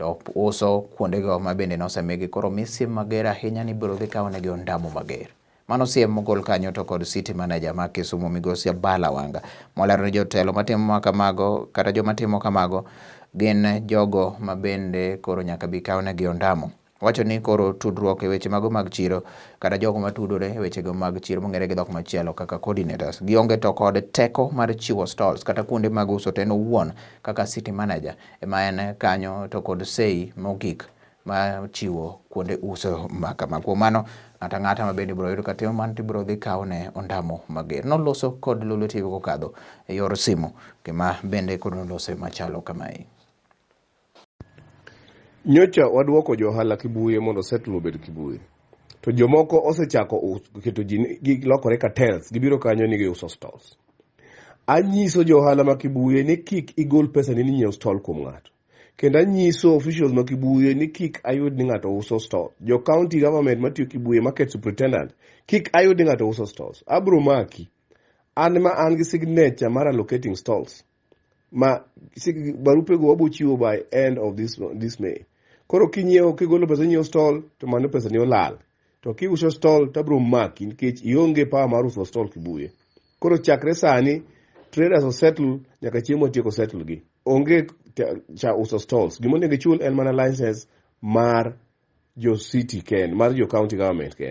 to uso kuondego ma bende nosemigi. Koro misim mager ahinya ni biro dhi kawnegi ondamo mager. Mano siem mogol kanyo to kod city manager ma Kisumu Migosi Abala Wanga molero ni jotelo matimo kamago kata joma timo kamago gin jogo ma bende koro nyaka bi kawnegi ondamo. Wacho ni koro tudruok e weche mago mag chiro kata jogo matudore e wechego mag chiro mong'ere gi dhok machielo kaka coordinators gionge to kod teko mar chiwo stalls kata kuonde mag uso to en owuon kaka city manager ema en kanyo to kod sei mogik ma chiwo kuonde uso makama. Kuom mano ng'ata ng'ata ma bende biro yudo ka timo man to biro dhi kawne ondamo mager. Noloso kod Lolwe Tv kokadho e yor simu kama bende kod nolose machalo kamae. Nyocha wadwoko johala Kibuye mondo settle obed Kibuye. To jomoko osechako keto ji lokore cartels, gibiro kanyo ni giuso stalls. Anyiso johala ma Kibuye ni kik igol pesa ni nyiew stall kuom ng'ato. Kendo anyiso officials ma Kibuye ni kik ayud ni ng'ato uso stall. Jo county government matiyo Kibuye market superintendent, kik ayud ni ng'ato uso stalls. Abro maki. An gi signature mar allocating stalls. Barupe go wabo chiwo by end of this May. Koro kinyiewo kigolo pesa nyiewo stall to mano pesa ni olal. To kiuso stall tabro maki nikech ionge power mar uso stall Kibuye. Koro chakre sani traders o settle nyaka chiemo tieko settle gi. Onge cha uso stalls. Gimonego chul en mana license mar jo city ken, mar jo county government ken.